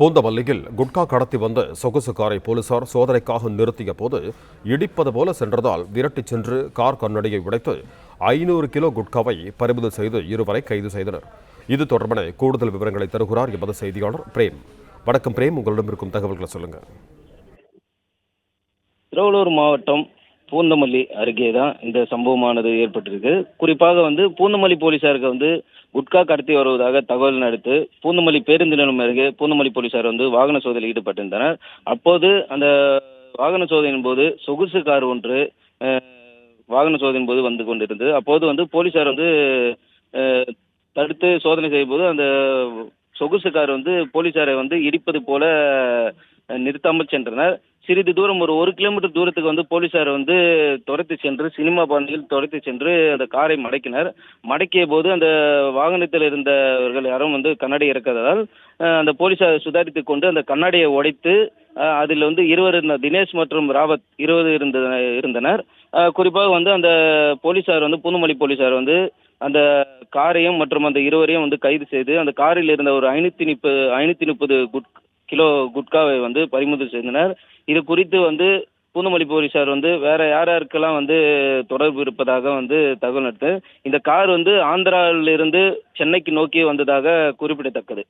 பூந்தமல்லியில் குட்கா கடத்தி வந்த சொகுசு காரை போலீசார் சோதனைக்காக நிறுத்திய போது இடிப்பது போல சென்றதால் விரட்டிச் சென்று கார் கண்ணாடியை உடைத்து 500 கிலோ குட்காவை பறிமுதல் செய்து இருவரை கைது செய்தனர். இது தொடர்பான கூடுதல் விவரங்களை தருகிறார் எமது செய்தியாளர் பிரேம். வணக்கம் பிரேம், உங்களிடம் இருக்கும் தகவல்களை சொல்லுங்க. திருவள்ளூர் மாவட்டம் பூந்தமல்லி அருகே தான் இந்த சம்பவமானது ஏற்பட்டிருக்கு. குறிப்பாக பூந்தமல்லி போலீசாருக்கு குட்கா கடத்தி வருவதாக தகவல் அடுத்து பூந்தமல்லி பேருந்து நிலையம் அருகே பூந்தமல்லி போலீசார் வாகன சோதனையில் ஈடுபட்டிருந்தனர். அப்போது அந்த வாகன சோதனையின் போது சொகுசு கார் ஒன்று வாகன சோதனையின் போது வந்து கொண்டிருந்தது. அப்போது போலீசார் அஹ், தடுத்து சோதனை செய்யும் போது அந்த சொகுசு கார் போலீசாரை இடிப்பது போல நிறுத்தாமல் சென்றனர். சிறிது தூரம் ஒரு 1 கிலோமீட்டர் தூரத்துக்கு போலீசார் துரத்தி சென்று சினிமா பாணியில் துரத்தி சென்று அந்த காரை மடக்கினர். மடக்கிய போது அந்த வாகனத்தில் இருந்தவர்கள் யாரும் கண்ணாடி இறக்காததால் அந்த போலீசார் சுதாரித்துக் கொண்டு அந்த கண்ணாடியை உடைத்து அதில் இருவர் தினேஷ் மற்றும் ராவத் 20 இருந்தனர். குறிப்பாக அந்த போலீசார் பூந்தமல்லி போலீசார் அந்த காரையும் மற்றும் அந்த இருவரையும் கைது செய்து அந்த காரில் இருந்த ஒரு 530 கிலோ குட்காவை பறிமுதல் செய்தனர். இது குறித்து பூந்தமல்லி போலீசார் வேற யாருக்கெல்லாம் தொடர்பு இருப்பதாக தகவல் எடுத்து இந்த கார் ஆந்திராவிலிருந்து சென்னைக்கு நோக்கி வந்ததாக குறிப்பிடத்தக்கது.